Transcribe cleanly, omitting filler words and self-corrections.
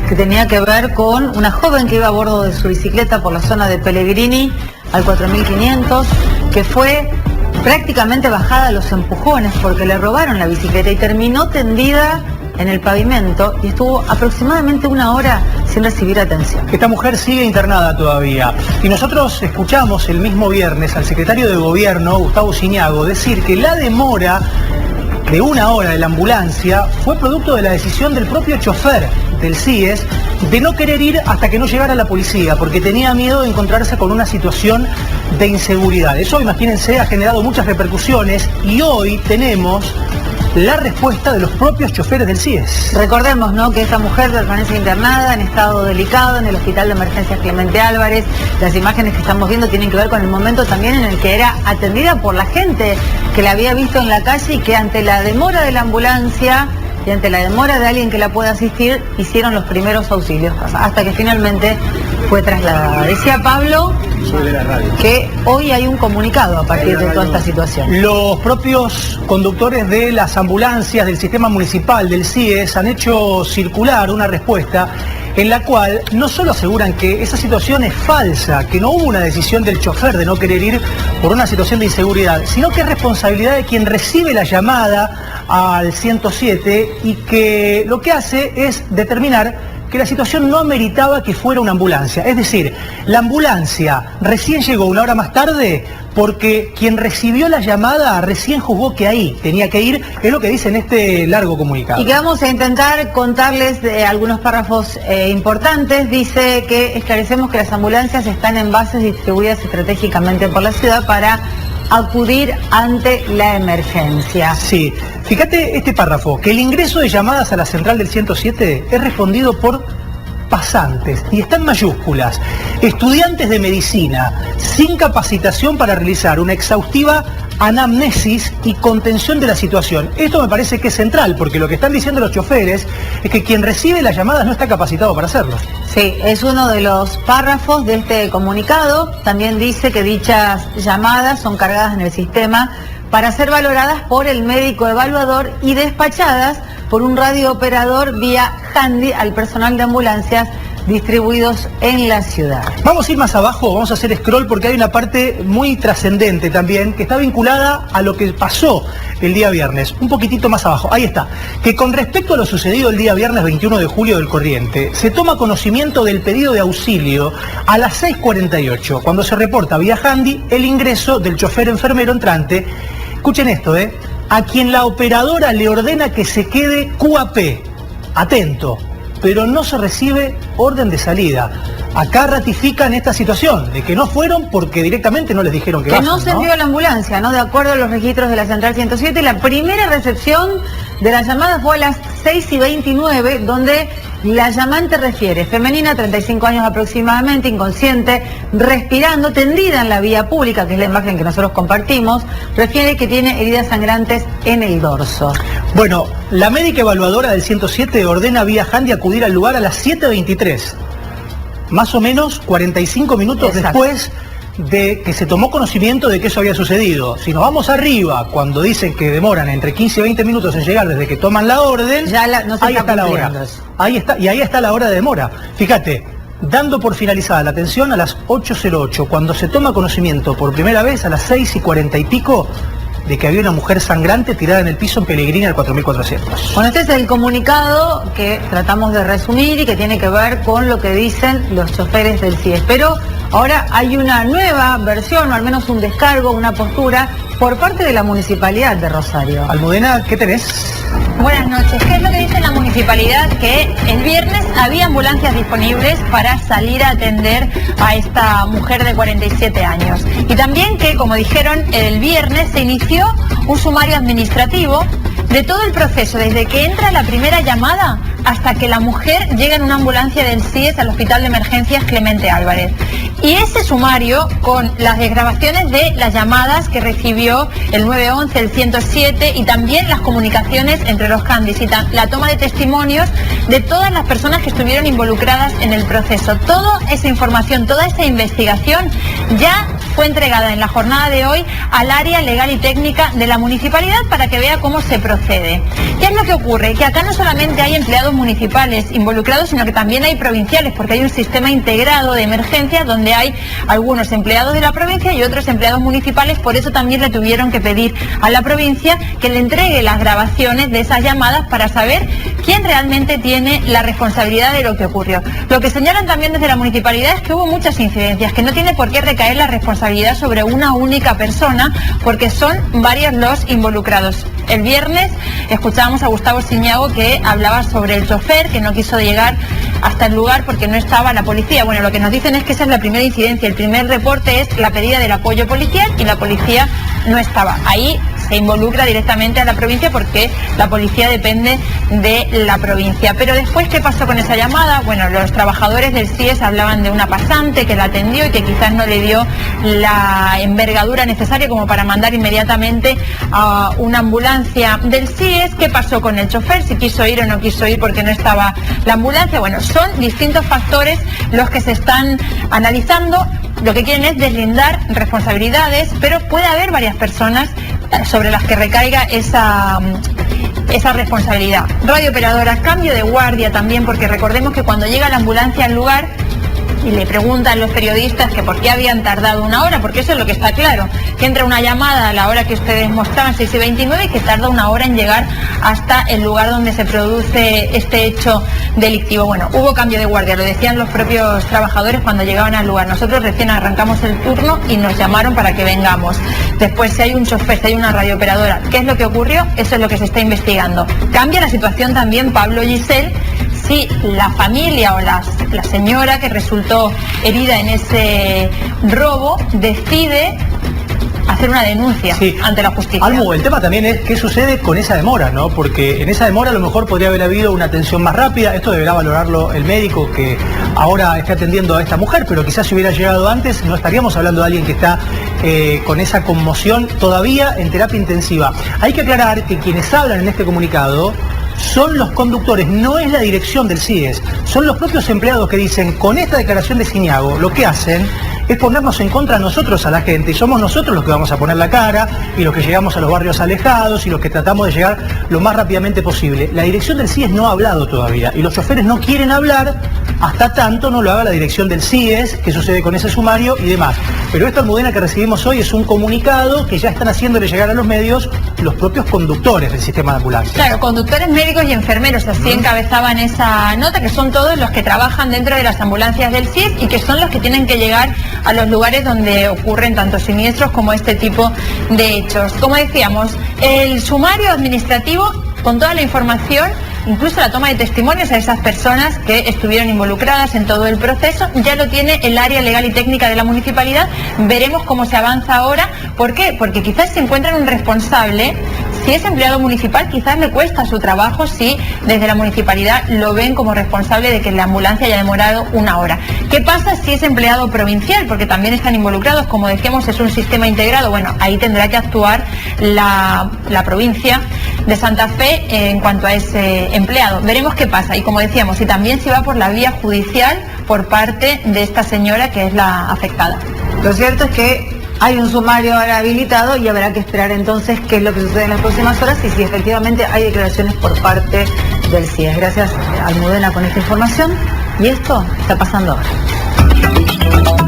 que tenía que ver con una joven que iba a bordo de su bicicleta por la zona de Pellegrini al 4500, que fue prácticamente bajada a los empujones porque le robaron la bicicleta y terminó tendida en el pavimento y estuvo aproximadamente 1 hora sin recibir atención. Esta mujer sigue internada todavía y nosotros escuchamos el mismo viernes al secretario de Gobierno, Gustavo Ciñago, decir que la demora de 1 hora de la ambulancia fue producto de la decisión del propio chofer del CIES de no querer ir hasta que no llegara la policía, porque tenía miedo de encontrarse con una situación de inseguridad. Eso, imagínense, ha generado muchas repercusiones y hoy tenemos la respuesta de los propios choferes del CIES. Recordemos, ¿no?, que esta mujer permanece internada en estado delicado en el Hospital de Emergencias Clemente Álvarez. Las imágenes que estamos viendo tienen que ver con el momento también en el que era atendida por la gente que la había visto en la calle y que ante la demora de la ambulancia y ante la demora de alguien que la pueda asistir, hicieron los primeros auxilios hasta que finalmente fue trasladada. Decía Pablo que hoy hay un comunicado a partir de toda esta situación. Los propios conductores de las ambulancias del sistema municipal del CIES han hecho circular una respuesta en la cual no solo aseguran que esa situación es falsa, que no hubo una decisión del chofer de no querer ir por una situación de inseguridad, sino que es responsabilidad de quien recibe la llamada al 107 y que lo que hace es determinar que la situación no ameritaba que fuera una ambulancia. Es decir, la ambulancia recién llegó 1 hora más tarde porque quien recibió la llamada recién juzgó que ahí tenía que ir, es lo que dice en este largo comunicado. Y que vamos a intentar contarles algunos párrafos importantes. Dice que esclarecemos que las ambulancias están en bases distribuidas estratégicamente por la ciudad para acudir ante la emergencia. Sí, fíjate este párrafo, que el ingreso de llamadas a la central del 107 es respondido por pasantes, y está en mayúsculas, estudiantes de medicina, sin capacitación para realizar una exhaustiva anamnesis y contención de la situación. Esto me parece que es central, porque lo que están diciendo los choferes es que quien recibe las llamadas no está capacitado para hacerlo. Sí, es uno de los párrafos de este comunicado. También dice que dichas llamadas son cargadas en el sistema para ser valoradas por el médico evaluador y despachadas por un radiooperador vía handy al personal de ambulancias distribuidos en la ciudad. Vamos a ir más abajo, vamos a hacer scroll porque hay una parte muy trascendente también que está vinculada a lo que pasó el día viernes. Un poquitito más abajo, ahí está. Que con respecto a lo sucedido el día viernes 21 de julio del corriente, se toma conocimiento del pedido de auxilio a las 6:48, cuando se reporta vía handy el ingreso del chofer enfermero entrante. Escuchen esto, a quien la operadora le ordena que se quede QAP, atento, pero no se recibe orden de salida. Acá ratifican esta situación, de que no fueron porque directamente no les dijeron que vayan, no se envió la ambulancia, ¿no? De acuerdo a los registros de la Central 107, la primera recepción de la llamada fue a las 6:29, donde la llamante refiere, femenina, 35 años aproximadamente, inconsciente, respirando, tendida en la vía pública, que es la imagen que nosotros compartimos, refiere que tiene heridas sangrantes en el dorso. Bueno, la médica evaluadora del 107 ordena vía handy acudir al lugar a las 7:23, más o menos 45 minutos Exacto. Después de que se tomó conocimiento de que eso había sucedido. Si nos vamos arriba, cuando dicen que demoran entre 15 y 20 minutos en llegar desde que toman la orden, no se ahí está la hora. Ahí está, y ahí está la hora de demora. Fíjate, dando por finalizada la atención a las 8:08, cuando se toma conocimiento por primera vez a las 6:40 y pico de que había una mujer sangrante tirada en el piso en Pellegrini al 4400. Bueno, este es el comunicado que tratamos de resumir y que tiene que ver con lo que dicen los choferes del CIES. Pero ahora hay una nueva versión, o al menos un descargo, una postura por parte de la Municipalidad de Rosario. Almudena, ¿qué tenés? Buenas noches. ¿Qué es lo que dice la municipalidad? Que el viernes había ambulancias disponibles para salir a atender a esta mujer de 47 años. Y también que, como dijeron, el viernes se inició un sumario administrativo de todo el proceso, desde que entra la primera llamada hasta que la mujer llega en una ambulancia del CIES al Hospital de Emergencias Clemente Álvarez. Y ese sumario, con las desgrabaciones de las llamadas que recibió el 911, el 107 y también las comunicaciones entre los handys y la toma de testimonios de todas las personas que estuvieron involucradas en el proceso. Toda esa información, toda esa investigación ya fue entregada en la jornada de hoy al área legal y técnica de la municipalidad para que vea cómo se procede. ¿Qué es lo que ocurre? Que acá no solamente hay empleados municipales involucrados, sino que también hay provinciales, porque hay un sistema integrado de emergencias donde hay algunos empleados de la provincia y otros empleados municipales. Por eso también le tuvieron que pedir a la provincia que le entregue las grabaciones de esas llamadas para saber quién realmente tiene la responsabilidad de lo que ocurrió. Lo que señalan también desde la municipalidad es que hubo muchas incidencias, que no tiene por qué recaer la responsabilidad sobre una única persona, porque son varios los involucrados. El viernes escuchábamos a Gustavo Ciñago que hablaba sobre el chofer que no quiso llegar hasta el lugar porque no estaba la policía. Bueno, lo que nos dicen es que esa es la primera incidencia. El primer reporte es la pedida del apoyo policial y la policía no estaba. Ahí se involucra directamente a la provincia porque la policía depende de la provincia. Pero después, ¿qué pasó con esa llamada? Bueno, los trabajadores del CIES hablaban de una pasante que la atendió y que quizás no le dio la envergadura necesaria como para mandar inmediatamente a una ambulancia del CIES. ¿Qué pasó con el chofer? Si quiso ir o no quiso ir porque no estaba la ambulancia. Bueno, son distintos factores los que se están analizando. Lo que quieren es deslindar responsabilidades, pero puede haber varias personas sobre las que recaiga esa responsabilidad. Radiooperadoras, cambio de guardia también, porque recordemos que cuando llega la ambulancia al lugar y le preguntan los periodistas que por qué habían tardado una hora, porque eso es lo que está claro, que entra una llamada a la hora que ustedes mostraban, 6:29, y que tarda una hora en llegar hasta el lugar donde se produce este hecho delictivo. Bueno, hubo cambio de guardia, lo decían los propios trabajadores cuando llegaban al lugar. Nosotros recién arrancamos el turno y nos llamaron para que vengamos. Después, si hay un chofer, si hay una radiooperadora, ¿qué es lo que ocurrió? Eso es lo que se está investigando. Cambia la situación también, Pablo Giselle, si la familia o la señora que resultó herida en ese robo decide hacer una denuncia ante la justicia. Almu, el tema también es qué sucede con esa demora, ¿no? Porque en esa demora a lo mejor podría haber habido una atención más rápida. Esto deberá valorarlo el médico que ahora está atendiendo a esta mujer, pero quizás si hubiera llegado antes no estaríamos hablando de alguien que está con esa conmoción todavía en terapia intensiva. Hay que aclarar que quienes hablan en este comunicado son los conductores, no es la dirección del CIES, son los propios empleados que dicen, con esta declaración de Ciñago, lo que hacen es ponernos en contra nosotros a la gente, y somos nosotros los que vamos a poner la cara, y los que llegamos a los barrios alejados, y los que tratamos de llegar lo más rápidamente posible. La dirección del CIES no ha hablado todavía, y los choferes no quieren hablar hasta tanto no lo haga la dirección del CIES, qué sucede con ese sumario y demás. Pero esta Almudena que recibimos hoy es un comunicado que ya están haciéndole llegar a los medios los propios conductores del sistema de ambulancia. Claro, conductores, médicos y enfermeros, así encabezaban esa nota, que son todos los que trabajan dentro de las ambulancias del CIES y que son los que tienen que llegar a los lugares donde ocurren tanto siniestros como este tipo de hechos. Como decíamos, el sumario administrativo con toda la información, incluso la toma de testimonios a esas personas que estuvieron involucradas en todo el proceso, ya lo tiene el área legal y técnica de la municipalidad. Veremos cómo se avanza ahora. ¿Por qué? Porque quizás se encuentran un responsable. Si es empleado municipal, quizás le cuesta su trabajo si desde la municipalidad lo ven como responsable de que la ambulancia haya demorado una hora. ¿Qué pasa si es empleado provincial? Porque también están involucrados, como decíamos, es un sistema integrado. Bueno, ahí tendrá que actuar la provincia de Santa Fe en cuanto a ese empleado. Veremos qué pasa y, como decíamos, y también si va por la vía judicial por parte de esta señora que es la afectada. Lo cierto es que hay un sumario ahora habilitado y habrá que esperar entonces qué es lo que sucede en las próximas horas y si efectivamente hay declaraciones por parte del CIES. Gracias, Almudena, con esta información. Y esto está pasando ahora.